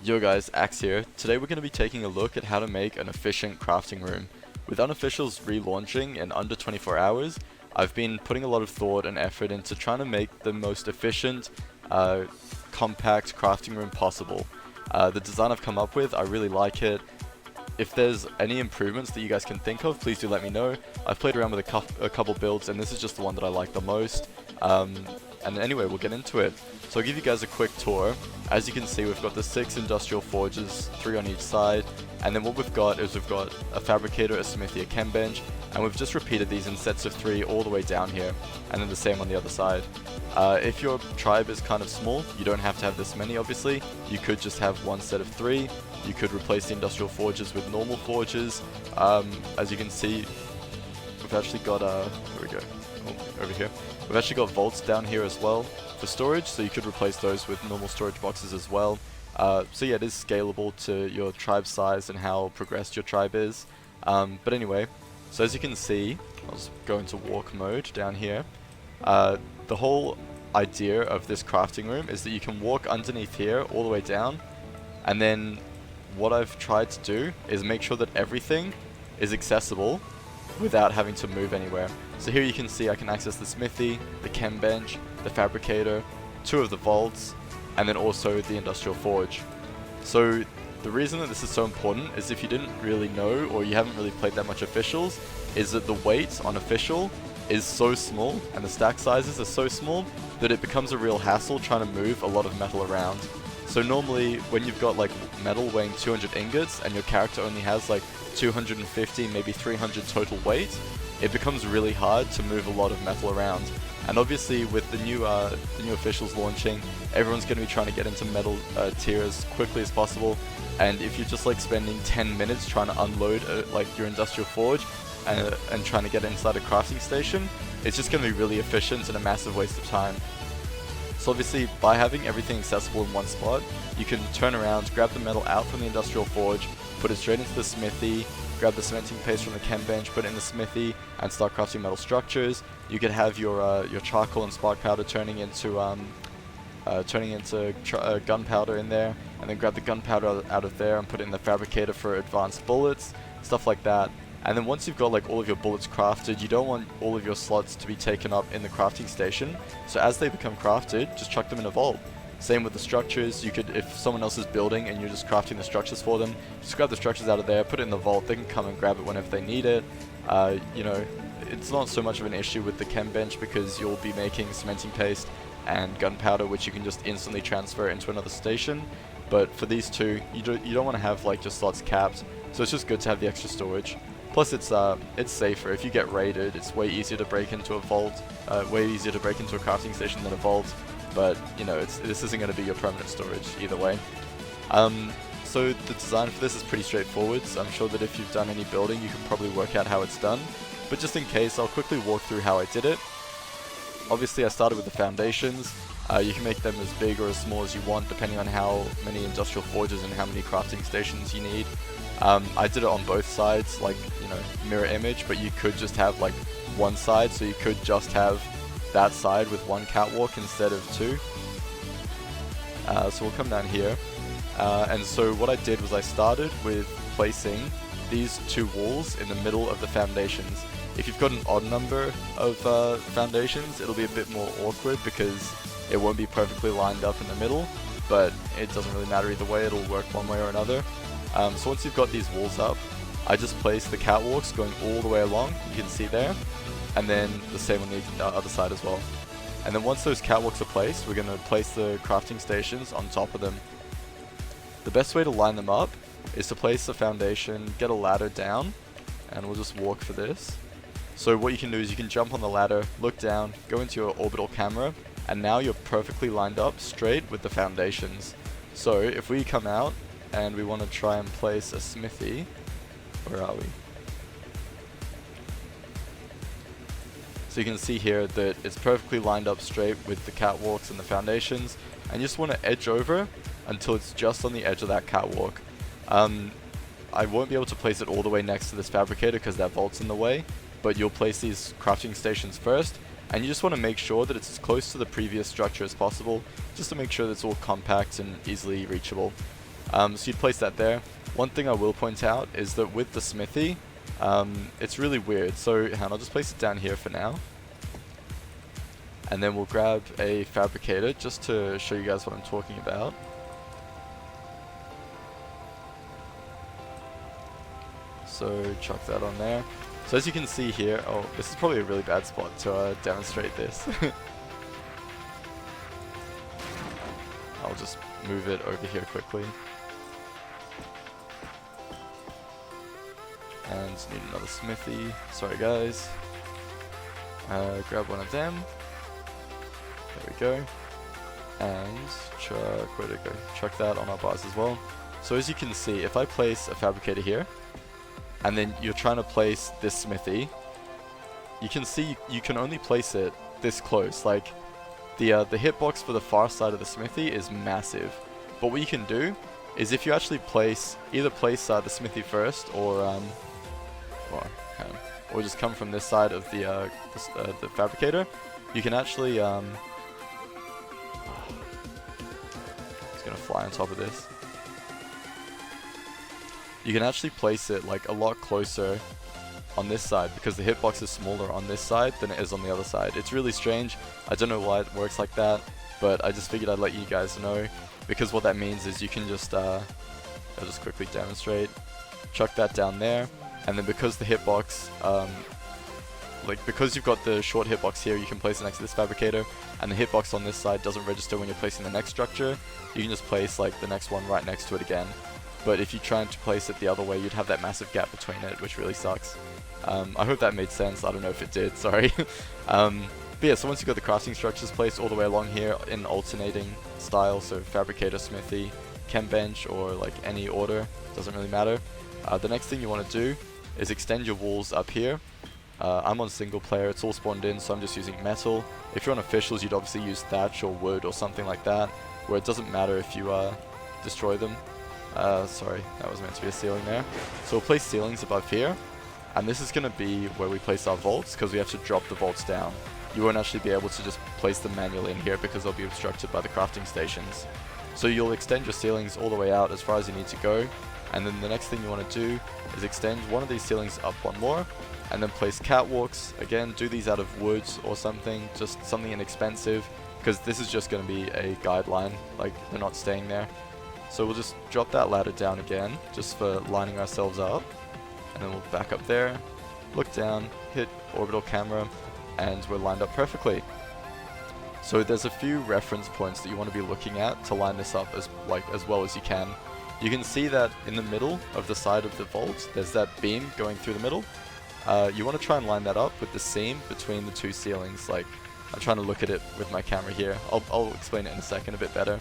Yo guys, Axe here. Today we're going to be taking a look at how to make an efficient crafting room. With Unofficial's relaunching in under 24 hours, I've been putting a lot of thought and effort into trying to make the most efficient, compact crafting room possible. The design I've come up with, I really like it. If there's any improvements that you guys can think of, please do let me know. I've played around with a couple builds and this is just the one that I like the most. And anyway, we'll get into it. So I'll give you guys a quick tour. As you can see, we've got the 6 industrial forges, 3 on each side, and then what we've got is we've got a fabricator, a smithy, a chem bench, and we've just repeated these in sets of 3 all the way down here, and then the same on the other side. If your tribe is kind of small, you don't have to have this many obviously. You could just have one set of 3. You could replace the industrial forges with normal forges. As you can see, we've actually got, where we go? Oh, over here. We've actually got vaults down here as well for storage, so you could replace those with normal storage boxes as well. So yeah, it is scalable to your tribe size and how progressed your tribe is. But anyway, so as you can see, I'll just go into walk mode down here. The whole idea of this crafting room is that you can walk underneath here all the way down, and then what I've tried to do is make sure that everything is accessible without having to move anywhere. So here you can see I can access the smithy, the chem bench, the fabricator, 2 of the vaults, and then also the industrial forge. So the reason that this is so important is if you didn't really know or you haven't really played that much officials, is that the weight on official is so small and the stack sizes are so small that it becomes a real hassle trying to move a lot of metal around. So normally when you've got like metal weighing 200 ingots and your character only has like 250, maybe 300 total weight, it becomes really hard to move a lot of metal around. And obviously with the new officials launching, everyone's going to be trying to get into metal tier as quickly as possible. And if you're just like spending 10 minutes trying to unload like your industrial forge and trying to get inside a crafting station, it's just going to be really efficient and a massive waste of time. So obviously by having everything accessible in one spot, you can turn around, grab the metal out from the industrial forge, put it straight into the smithy, grab the cementing paste from the chem bench, put it in the smithy, and start crafting metal structures. You could have your charcoal and spark powder turning into gunpowder in there, and then grab the gunpowder out of there and put it in the fabricator for advanced bullets, stuff like that. And then once you've got like all of your bullets crafted, you don't want all of your slots to be taken up in the crafting station. So as they become crafted, just chuck them in a vault. Same with the structures. You could, if someone else is building and you're just crafting the structures for them, just grab the structures out of there, put it in the vault. They can come and grab it whenever they need it. You know, it's not so much of an issue with the chem bench because you'll be making cementing paste and gunpowder, which you can just instantly transfer into another station. But for these two, you don't want to have like just slots capped. So it's just good to have the extra storage. Plus it's safer. If you get raided, it's way easier to break into a vault, way easier to break into a crafting station than a vault. But you know, this isn't going to be your permanent storage either way. So the design for this is pretty straightforward. So I'm sure that if you've done any building, you can probably work out how it's done. But just in case, I'll quickly walk through how I did it. Obviously, I started with the foundations. You can make them as big or as small as you want, depending on how many industrial forges and how many crafting stations you need. I did it on both sides, like, you know, mirror image, but you could just have like one side, so you could just have that side with one catwalk instead of 2. So we'll come down here, and so what I did was I started with placing these 2 walls in the middle of the foundations. If you've got an odd number of foundations, it'll be a bit more awkward because it won't be perfectly lined up in the middle, but it doesn't really matter either way, it'll work one way or another. So once you've got these walls up, I just place the catwalks going all the way along, you can see there, and then the same on the other side as well. And then once those catwalks are placed, we're going to place the crafting stations on top of them. The best way to line them up is to place the foundation, get a ladder down, and we'll just walk for this. So what you can do is you can jump on the ladder, look down, go into your orbital camera, and now you're perfectly lined up straight with the foundations. So if we come out and we want to try and place a smithy, where are we? So you can see here that it's perfectly lined up straight with the catwalks and the foundations, and you just want to edge over until it's just on the edge of that catwalk. I won't be able to place it all the way next to this fabricator because that vault's in the way, but you'll place these crafting stations first, and you just want to make sure that it's as close to the previous structure as possible, just to make sure that it's all compact and easily reachable. So you'd place that there. One thing I will point out is that with the smithy, it's really weird. So hang on, I'll just place it down here for now. And then we'll grab a fabricator just to show you guys what I'm talking about. So chuck that on there. So as you can see here, oh, this is probably a really bad spot to demonstrate this. I'll just move it over here quickly. And need another smithy. Sorry guys. Grab one of them. There we go. And chuck, where'd it go? Chuck that on our bars as well. So as you can see, if I place a fabricator here, and then you're trying to place this smithy, you can see you can only place it this close. Like, the hitbox for the far side of the smithy is massive. But what you can do is if you actually either place the smithy first, or just come from this side of the fabricator, you can actually it's gonna fly on top of this. You can actually place it like a lot closer on this side because the hitbox is smaller on this side than it is on the other side. It's really strange. I don't know why it works like that, but I just figured I'd let you guys know, because what that means is you can just I'll just quickly demonstrate. Chuck that down there, and then because the hitbox because you've got the short hitbox here, you can place it next to this fabricator, and the hitbox on this side doesn't register when you're placing the next structure. You can just place like the next one right next to it again. But if you try to place it the other way, you'd have that massive gap between it, which really sucks. I hope that made sense. I don't know if it did, sorry. But yeah, so once you've got the crafting structures placed all the way along here in alternating style, so fabricator, smithy, chem bench, or like any order, doesn't really matter. The next thing you want to do is extend your walls up here. I'm on single player, it's all spawned in, so I'm just using metal. If you're on officials, you'd obviously use thatch or wood or something like that, where it doesn't matter if you destroy them. Sorry, that was meant to be a ceiling there. So we'll place ceilings above here, and this is going to be where we place our vaults, because we have to drop the vaults down. You won't actually be able to just place them manually in here because they'll be obstructed by the crafting stations. So you'll extend your ceilings all the way out as far as you need to go, and then the next thing you want to do is extend one of these ceilings up one more, and then place catwalks. Again, do these out of wood or something, just something inexpensive, because this is just going to be a guideline, like they're not staying there. So we'll just drop that ladder down again, just for lining ourselves up. And then we'll back up there, look down, hit orbital camera, and we're lined up perfectly. So there's a few reference points that you want to be looking at to line this up as well as you can. You can see that in the middle of the side of the vault, there's that beam going through the middle. You want to try and line that up with the seam between the two ceilings. Like, I'm trying to look at it with my camera here. I'll explain it in a second a bit better.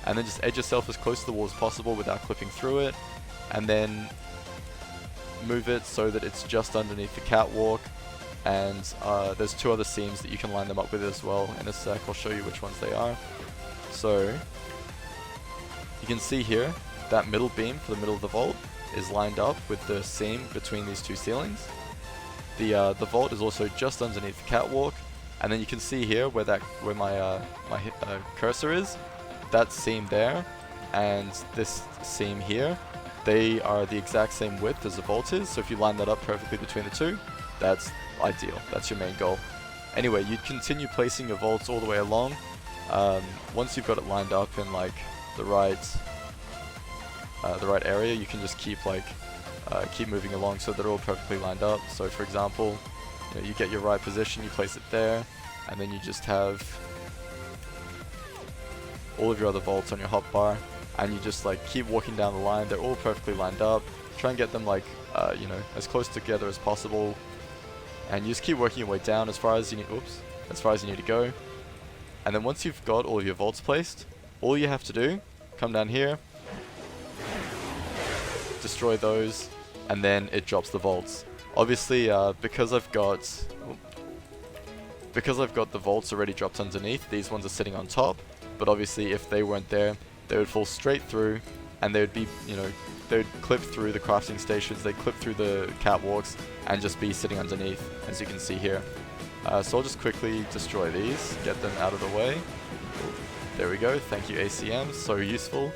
And then just edge yourself as close to the wall as possible without clipping through it, and then move it so that it's just underneath the catwalk. And there's two other seams that you can line them up with as well. In a sec, I'll show you which ones they are. So you can see here that middle beam for the middle of the vault is lined up with the seam between these two ceilings. The vault is also just underneath the catwalk, and then you can see here where my cursor is. That seam there and this seam here, they are the exact same width as the vault is, so if you line that up perfectly between the two, that's ideal. That's your main goal. Anyway, you'd continue placing your vaults all the way along. Once you've got it lined up in like the right area, you can just keep moving along so they're all perfectly lined up. So for example, you get your right position, you place it there, and then you just have all of your other vaults on your hotbar, and you just keep walking down the line. They're all perfectly lined up. Try and get them as close together as possible, and you just keep working your way down as far as you need. As far as you need to go. And then once you've got all of your vaults placed, all you have to do, come down here, destroy those, and then it drops the vaults. Obviously, because I've got the vaults already dropped underneath, these ones are sitting on top. But obviously, if they weren't there, they would fall straight through, and they would be, they would clip through the crafting stations, they'd clip through the catwalks, and just be sitting underneath, as you can see here. So I'll just quickly destroy these, get them out of the way. There we go, thank you ACM, so useful.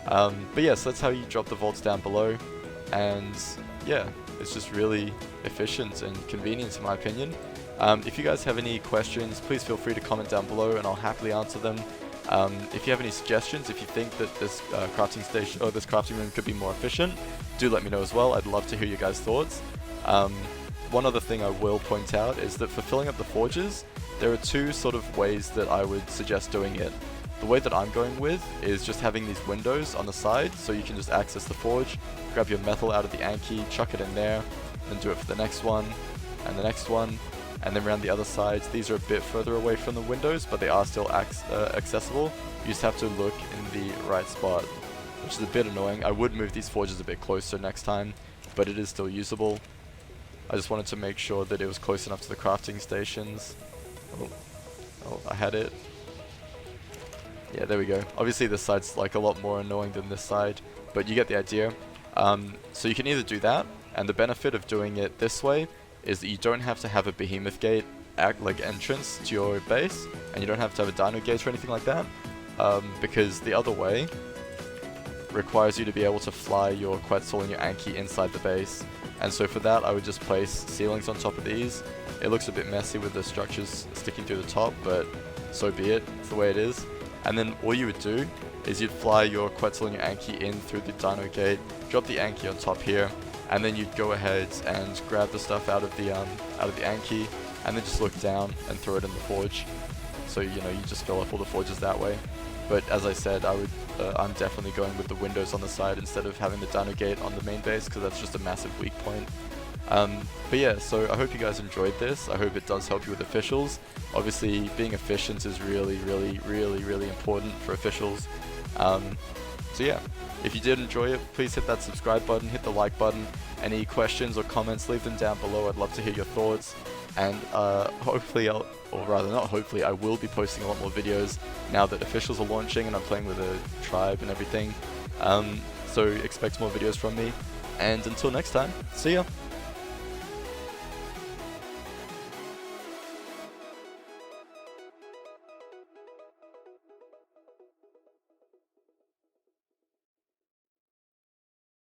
But yes, that's how you drop the vaults down below, and yeah, it's just really efficient and convenient in my opinion. If you guys have any questions, please feel free to comment down below and I'll happily answer them. If you have any suggestions, if you think that this crafting station or this crafting room could be more efficient, do let me know as well. I'd love to hear your guys' thoughts. One other thing I will point out is that for filling up the forges, there are two sort of ways that I would suggest doing it. The way that I'm going with is just having these windows on the side, so you can just access the forge, grab your metal out of the Anki, chuck it in there, then do it for the next one, and the next one, and then around the other sides. These are a bit further away from the windows, but they are still accessible. You just have to look in the right spot, which is a bit annoying. I would move these forges a bit closer next time, but it is still usable. I just wanted to make sure that it was close enough to the crafting stations. Oh, I had it. Yeah, there we go. Obviously this side's like a lot more annoying than this side, but you get the idea. So you can either do that, and the benefit of doing it this way is that you don't have to have a behemoth gate entrance to your base, and you don't have to have a dino gate or anything like that, because the other way requires you to be able to fly your Quetzal and your Anki inside the base. And so for that I would just place ceilings on top of these. It looks a bit messy with the structures sticking through the top, but so be it, it's the way it is. And then all you would do is you'd fly your Quetzal and your Anki in through the dino gate, drop the Anki on top here, and then you'd go ahead and grab the stuff out of the Anki, and then just look down and throw it in the forge. So you just fill up all the forges that way. But as I said, I'm definitely going with the windows on the side instead of having the dino gate on the main base, because that's just a massive weak point. But yeah, so I hope you guys enjoyed this. I hope it does help you with officials. Obviously, being efficient is really important for officials. So yeah, if you did enjoy it, please hit that subscribe button, hit the like button. Any questions or comments, leave them down below. I'd love to hear your thoughts. And hopefully, or rather not hopefully, I will be posting a lot more videos now that officials are launching and I'm playing with a tribe and everything. So expect more videos from me. And until next time, see ya!